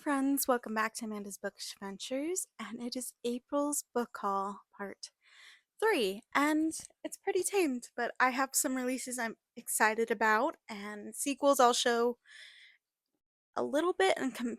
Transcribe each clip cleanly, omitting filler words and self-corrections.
friends, welcome back to Amanda's Book Adventures, and it is April's book haul part 3, and it's pretty tamed, but I have some releases I'm excited about, and sequels I'll show a little bit, and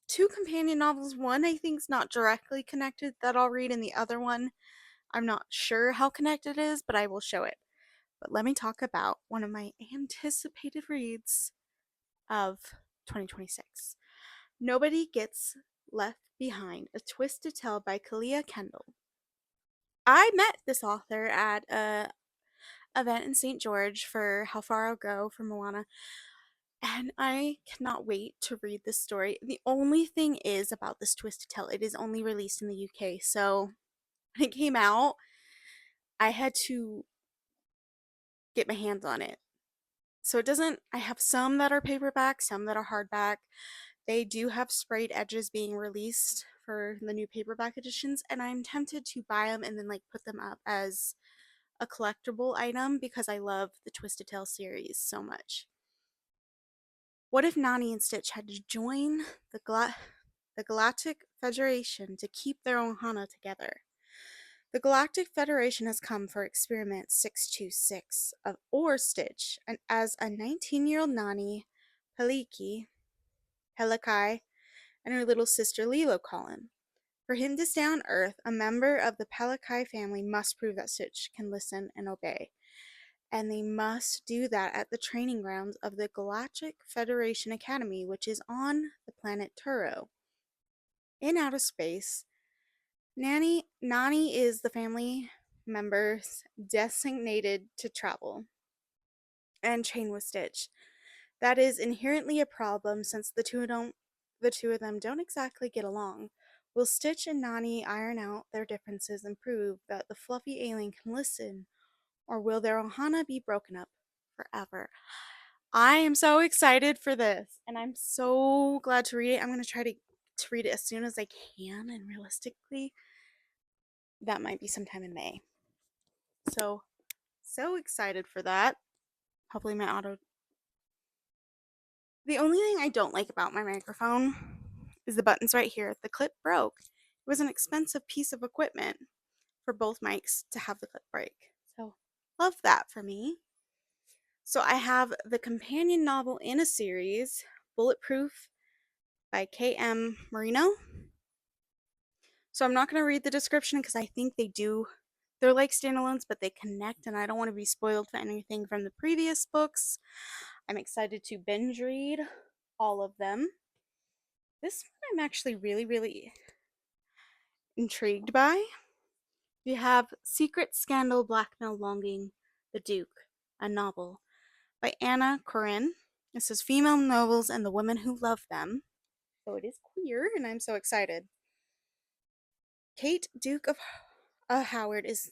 two companion novels. One I think is not directly connected that I'll read, and the other one I'm not sure how connected it is, but I will show it. But let me talk about one of my anticipated reads of 2026. Nobody Gets Left Behind, A Twist to Tell by Kalia Kendall. I met this author at a event in St. George for How Far I'll Go for Moana, and I cannot wait to read this story. The only thing is about this twist to tell, it is only released in the UK, so when it came out, I had to get my hands on it. So it doesn't, I have some that are paperback, some that are hardback. They do have sprayed edges being released for the new paperback editions, and I'm tempted to buy them and then put them up as a collectible item because I love the Twisted Tale series so much. What if Nani and Stitch had to join the Galactic Federation to keep their Ohana together? The Galactic Federation has come for Experiment 626 of Or Stitch, and as a 19-year-old Nani, Pelikai, and her little sister Lilo call him. For him to stay on Earth, a member of the Pelikai family must prove that Stitch can listen and obey. And they must do that at the training grounds of the Galactic Federation Academy, which is on the planet Turo. In outer space, Nani is the family members designated to travel and train with Stitch. That is inherently a problem since the two of them don't exactly get along. Will Stitch and Nani iron out their differences and prove that the fluffy alien can listen, or will their ohana be broken up forever? I am so excited for this, and I'm so glad to read it. I'm going to try to read it as soon as I can, and realistically, that might be sometime in May. So excited for that. Hopefully my auto. The only thing I don't like about my microphone is the buttons right here. The clip broke. It was an expensive piece of equipment for both mics to have the clip break. So, love that for me. So, I have the companion novel in a series, Bulletproof by K.M. Marino. So, I'm not going to read the description because I think they're like standalones, but they connect, and I don't want to be spoiled for anything from the previous books. I'm excited to binge read all of them. This one I'm actually really intrigued by. We have Secret Scandal, Blackmail, Longing, The Duke, a novel by Anna Corinne. It says female nobles and the women who love them. So it is queer, and I'm so excited. Kate, Duke of Howard, is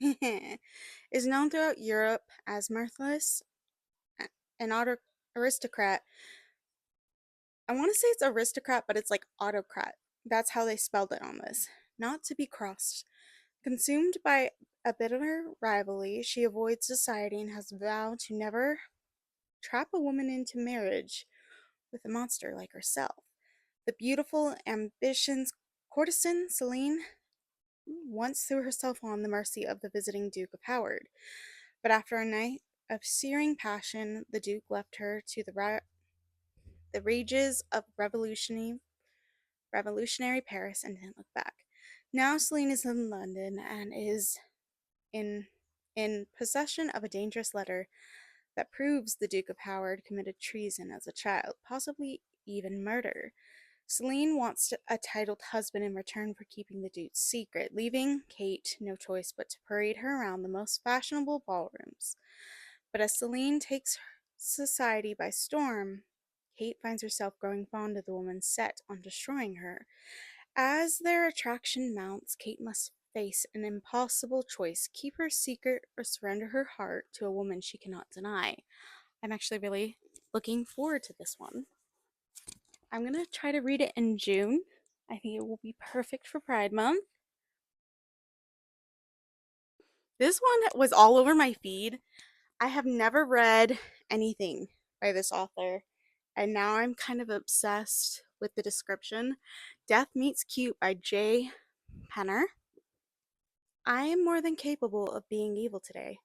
is known throughout Europe as mirthless, an aristocrat. I want to say it's aristocrat, but it's like autocrat. That's how they spelled it on this. Not to be crossed. Consumed by a bitter rivalry, she avoids society and has vowed to never trap a woman into marriage with a monster like herself. The beautiful, ambitious courtesan Celine once threw herself on the mercy of the visiting Duke of Howard, but after a night of searing passion, the Duke left her to the rages of revolutionary Paris and didn't look back. Now Celine is in London and is in possession of a dangerous letter that proves the Duke of Howard committed treason as a child, possibly even murder. Celine wants a titled husband in return for keeping the Duke's secret, leaving Kate no choice but to parade her around the most fashionable ballrooms. But as Celine takes society by storm, Kate finds herself growing fond of the woman set on destroying her. As their attraction mounts, Kate must face an impossible choice: keep her secret or surrender her heart to a woman she cannot deny. I'm actually really looking forward to this one. I'm going to try to read it in June. I think it will be perfect for Pride Month. This one was all over my feed. I have never read anything by this author, and now I'm kind of obsessed with the description. Death Meets Cute by Jay Penner. I am more than capable of being evil today,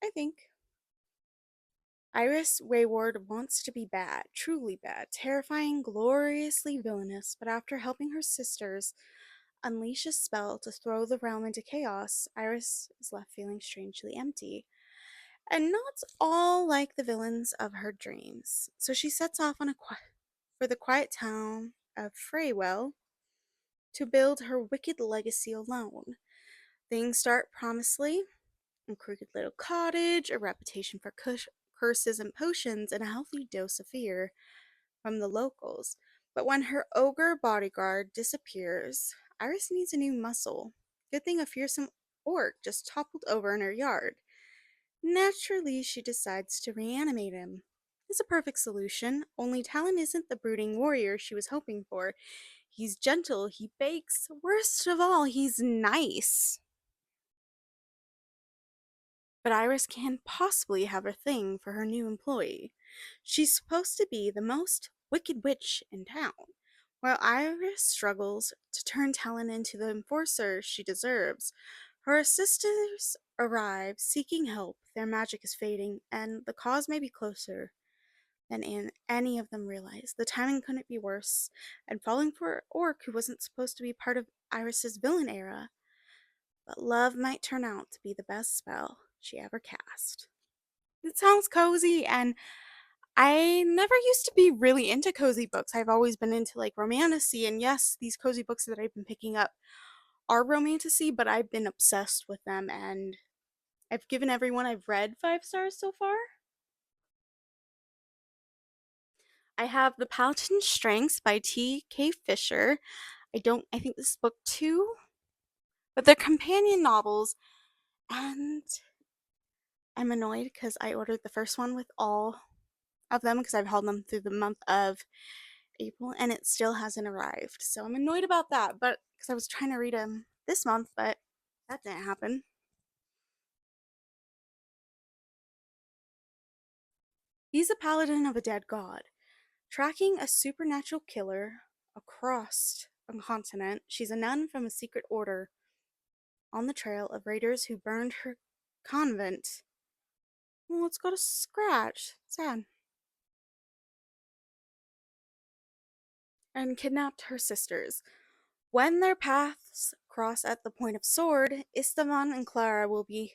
I think. Iris Wayward wants to be bad, truly bad, terrifying, gloriously villainous, but after helping her sisters unleash a spell to throw the realm into chaos, Iris is left feeling strangely empty, and not all like the villains of her dreams. So she sets off for the quiet town of Freywell to build her wicked legacy alone. Things start promisingly: a crooked little cottage, a reputation for curses and potions, and a healthy dose of fear from the locals. But when her ogre bodyguard disappears, Iris needs a new muscle. Good thing a fearsome orc just toppled over in her yard. Naturally, she decides to reanimate him. It's a perfect solution, only Talon isn't the brooding warrior she was hoping for. He's gentle, he bakes, worst of all, he's nice. But Iris can't possibly have a thing for her new employee. She's supposed to be the most wicked witch in town. While Iris struggles to turn Talon into the enforcer she deserves, her assistants arrive seeking help. Their magic is fading, and the cause may be closer than any of them realize. The timing couldn't be worse, and falling for an orc who wasn't supposed to be part of Iris's villain era. But love might turn out to be the best spell she ever cast. It sounds cozy, and I never used to be really into cozy books. I've always been into like romantasy, and yes, these cozy books that I've been picking up are romantasy, but I've been obsessed with them, and I've given everyone I've read 5 stars so far. I have The Paladin's Strengths by T.K. Fisher. I think this is book 2, but they're companion novels, and I'm annoyed because I ordered the first one with all of them because I've held them through the month of April and it still hasn't arrived. So I'm annoyed about that, but because I was trying to read them this month, but that didn't happen. He's a paladin of a dead god, tracking a supernatural killer across a continent. She's a nun from a secret order on the trail of raiders who burned her convent. Well, it's got a scratch. Sad. And kidnapped her sisters. When their paths cross at the point of sword, Esteban and Clara will be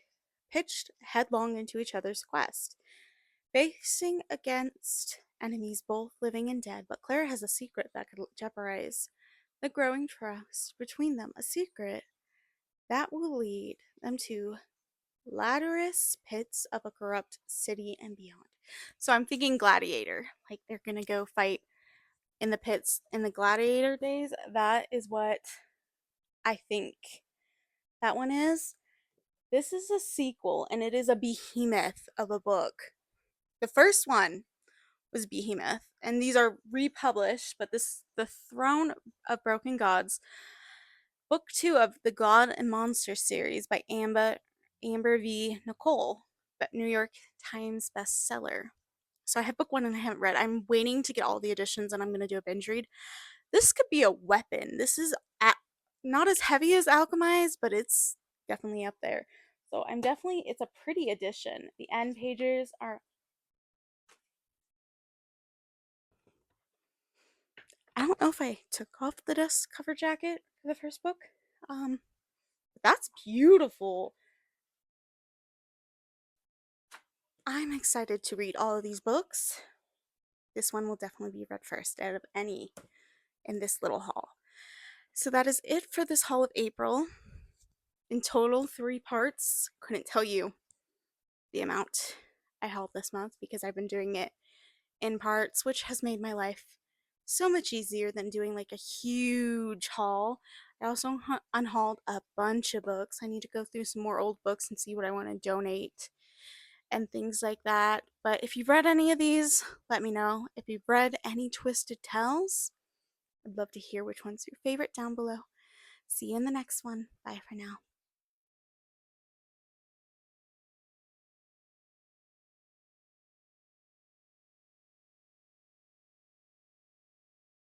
pitched headlong into each other's quest, facing against enemies both living and dead. But Clara has a secret that could jeopardize the growing trust between them, a secret that will lead them to ladderous pits of a corrupt city and beyond. So I'm thinking Gladiator, like they're gonna go fight in the pits in the Gladiator days. That is what I think that one is. This is a sequel, and it is a behemoth of a book. The first one was Behemoth, and these are republished, but this the Throne of Broken Gods, book 2 of the God and Monster series by Amber V. Nicole, but New York Times bestseller. So I have book 1 and I haven't read. I'm waiting to get all the editions, and I'm going to do a binge read. This could be a weapon. This is not as heavy as Alchemized, but it's definitely up there. So it's a pretty edition. The end pages are, I don't know if I took off the dust cover jacket for the first book. But that's beautiful. I'm excited to read all of these books. This one will definitely be read first out of any in this little haul. So that is it for this haul of April. In total, 3 parts. Couldn't tell you the amount I hauled this month because I've been doing it in parts, which has made my life so much easier than doing like a huge haul. I also unhauled a bunch of books. I need to go through some more old books and see what I want to donate and things like that. But if you've read any of these, let me know. If you've read any Twisted Tales, I'd love to hear which one's your favorite down below. See you in the next one. Bye for now.